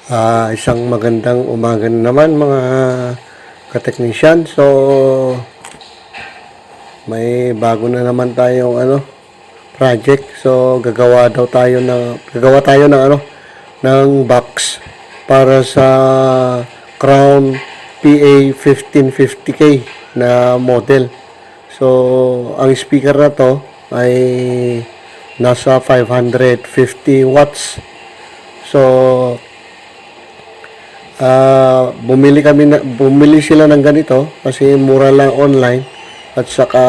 Isang magandang umaga naman mga kateknisyan. So, may bago na naman tayong project. So, gagawa tayo ng box para sa Crown PA 1550K na model. So, ang speaker na to ay nasa 550 watts. So, bumili sila ng ganito kasi mura lang online at saka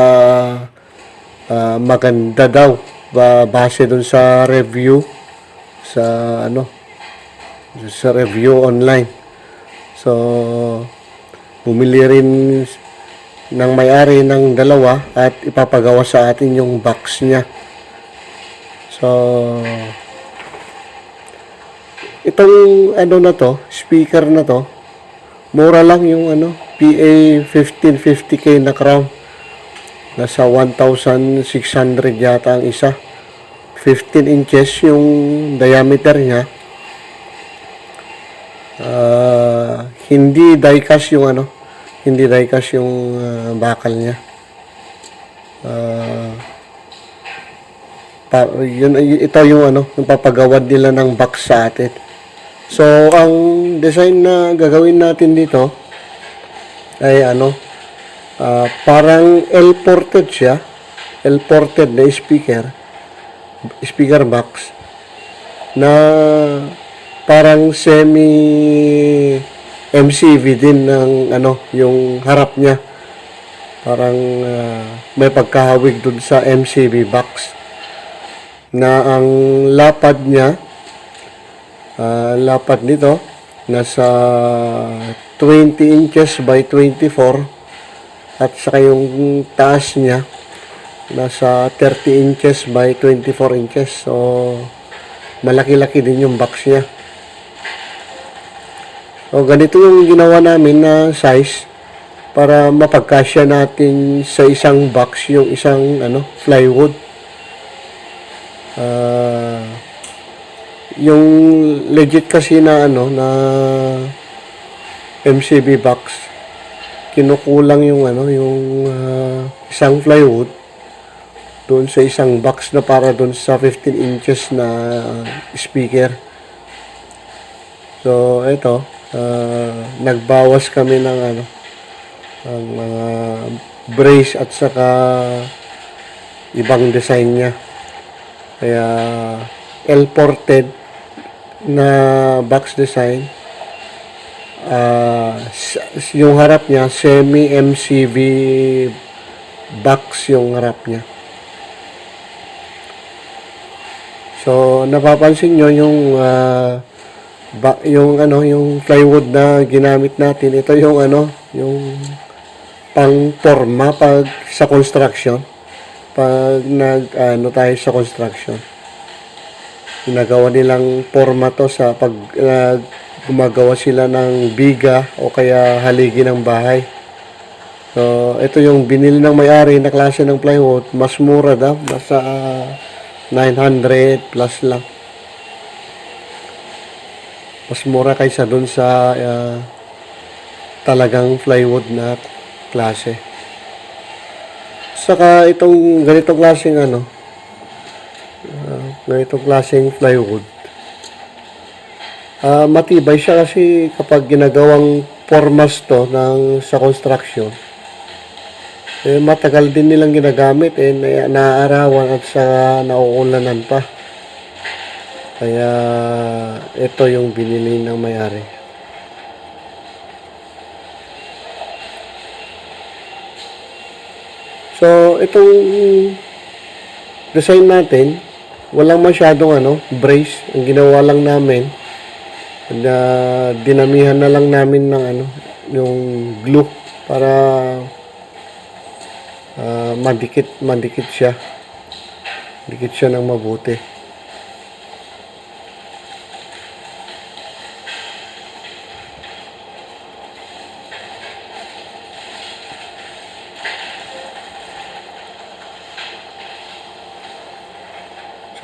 maganda daw base dun sa review sa sa review online. So, bumili rin ng may-ari ng dalawa at ipapagawa sa atin yung box niya. So, itong speaker na to, mura lang yung PA 1550K na Crown. Nasa 1,600 yata ang isa. 15 inches yung diameter niya. Hindi die-cast yung bakal niya. Ito yung yung papagawad nila ng box sa atin. So, ang design na gagawin natin dito ay parang L-ported siya. L-ported na speaker box na parang semi MCV din ng yung harap niya. Parang may pagkahawig dun sa MCV box na ang lapad niya lapad nito nasa 20 inches by 24 at saka yung taas niya nasa 30 inches by 24 inches. So, malaki-laki din yung box niya. So, ganito yung ginawa namin na size para mapagkasya natin sa isang box yung isang plywood. Yung legit kasi na na MCB box, kinukulang yung isang plywood doon sa isang box na para doon sa 15 inches na speaker. So ito, nagbawas kami ng ang mga brace at saka ibang design niya. Kaya L-ported na box design, yung harap niya semi MCV box yung harap niya. So, napapansin nyo yung yung plywood na ginamit natin. Ito yung yung pang-forma pag sa construction. Pag tayo sa construction, ginagawa nilang forma to sa pag gumagawa sila ng biga o kaya haligi ng bahay. So, ito yung binili ng may-ari na klase ng plywood. Mas mura daw. Nasa 900 plus lang. Mas mura kaysa dun sa talagang plywood na klase. Saka itong ganitong klaseng ganitong klaseng plywood, matibay siya kasi kapag ginagawang formas to sa construction, matagal din nilang ginagamit, naaarawan at sa nauulanan pa. Kaya ito yung binili ng may-ari. So, itong design natin, walang masyadong brace. Ang ginawa lang namin, dinamihan na lang namin ng yung glue para madikit siya. Dikit siya ng mabuti.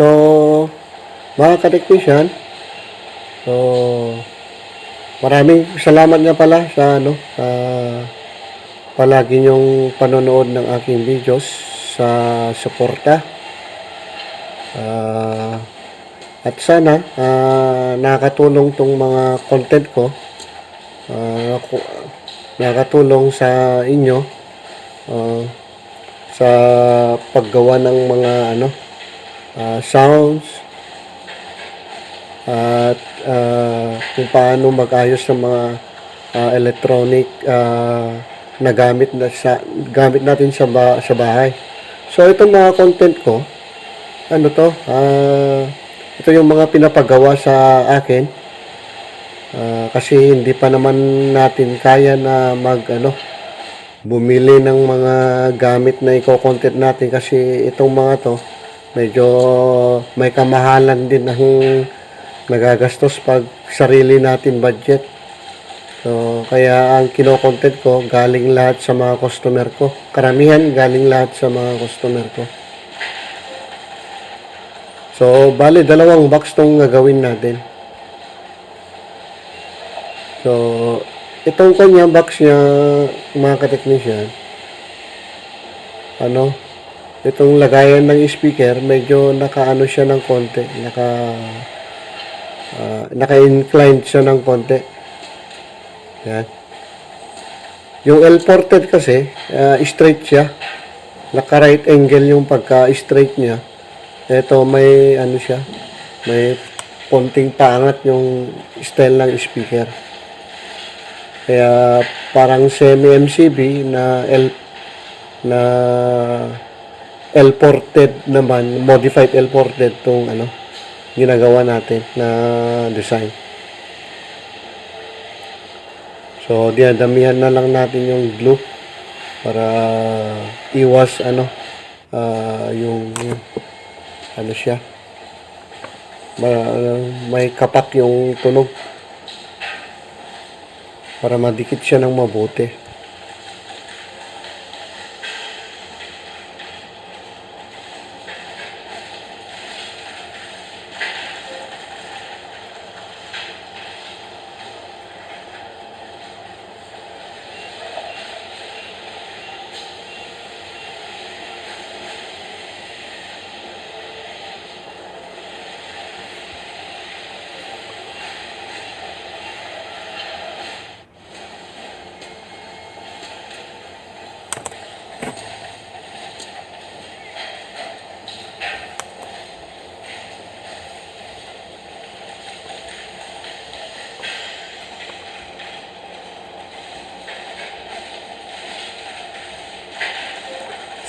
So, mga ka-technician, so Maraming salamat nga pala sa ano, palagi niyong panonood ng aking videos, sa suporta. At sana nakakatulong tong mga content ko, nakakatulong sa inyo sa paggawa ng mga ano, sounds, at kung paano mag-ayos ng mga electronic na gamit natin sa bahay. So itong mga content ko, ano to, ito yung mga pinapagawa sa akin, kasi hindi pa naman natin kaya na bumili ng mga gamit na i-content natin, kasi itong mga to medyo may kamahalan din ang nagagastos pag sarili natin budget. So kaya ang kino-content ko galing lahat sa mga customer ko, karamihan galing lahat sa mga customer ko. So bali 2 box tong gagawin natin. So itong kanya box niya, mga ka-technician, itong lagayan ng speaker, medyo nakaano siya ng konti, naka-inclined siya ng konti. Yan. Yung L-ported kasi, straight siya. Naka-right angle yung pagka-straight niya. Ito may siya, may konting paangat yung style ng speaker. Kaya parang semi-MCB na L-ported naman, modified L-ported tong ginagawa natin na design. So dinadamihan na lang natin yung glue para iwas yung siya, may kapak yung tunog, para madikit siya ng mabuti.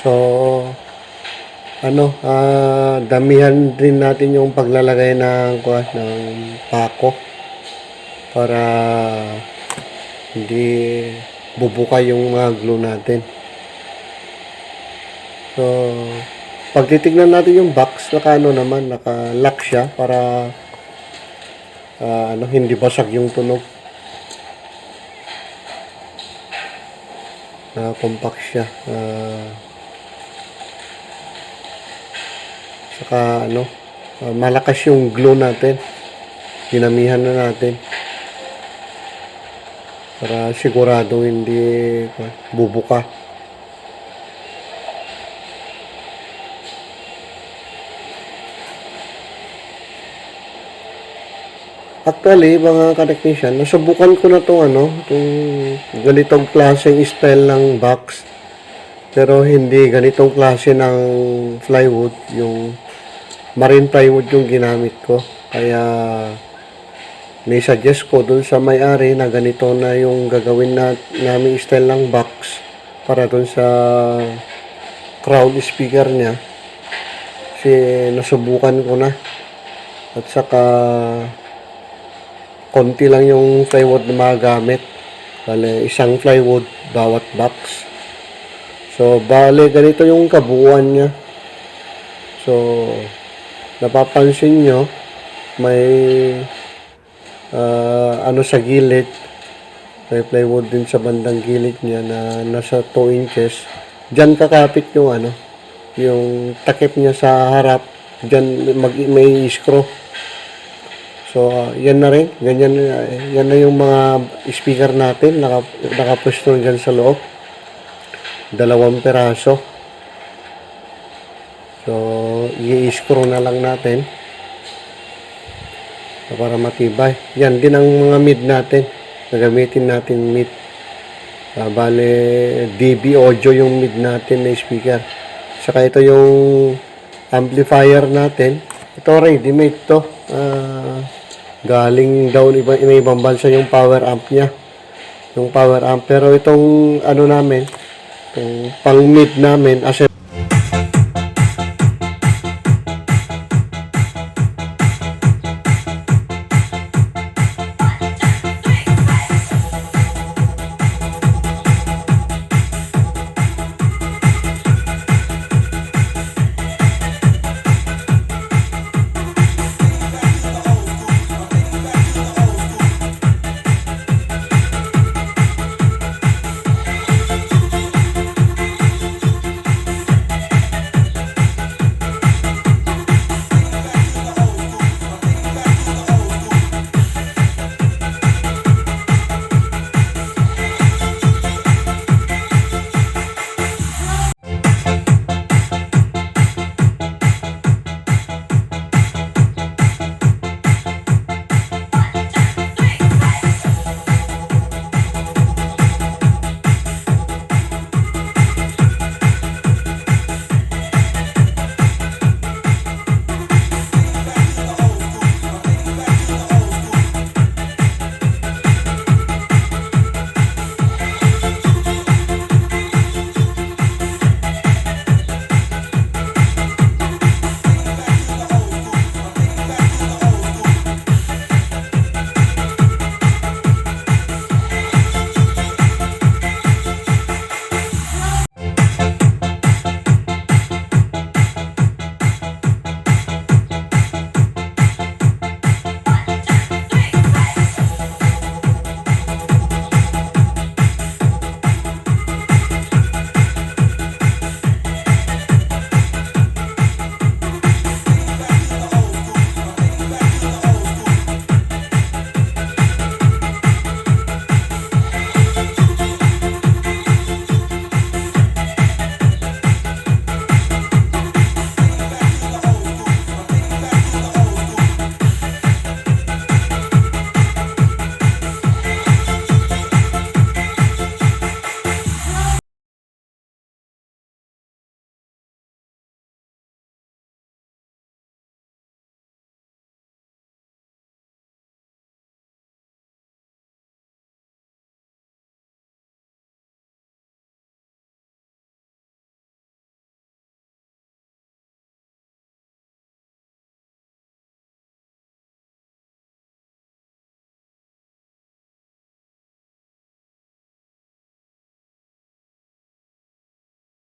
So damihan din natin yung paglalagay ng pako para hindi bubuka yung mga glue natin. So pag titignan natin yung box, naka-lock siya para hindi basag yung tunog. Compact siya. Saka malakas yung glue natin. Dinamihan na natin para sigurado hindi bubuka. Actually, mga ka-technician, nasubukan ko na itong ganitong klaseng style ng box. Pero hindi ganitong klase ng plywood, yung marine plywood yung ginamit ko. Kaya may-suggest ko dun sa may-ari na ganito na yung gagawin namin style ng box para dun sa crowd speaker niya. Kasi nasubukan ko na. At saka konti lang yung plywood na magamit. Bale, isang plywood bawat box. So, bale, ganito yung kabuuan niya. So, napapansin nyo, may sa gilid. May plywood din sa bandang gilid niya na nasa 2 inches. Diyan kakapit yung yung takip niya sa harap. Diyan may screw. So, yan na rin. Ganyan, yan na yung mga speaker natin. Nakapwesto dyan sa loob. 2 peraso. So, i-screw na lang natin. So, para matibay. Yan din ang mga mid natin. Nagamitin natin mid. Bale, DB audio yung mid natin na speaker. Saka ito yung amplifier natin. Ito ready-made to. Galing daw ibang bansa yung power amp niya. Yung power amp. Pero itong ano namin, itong pang mid namin,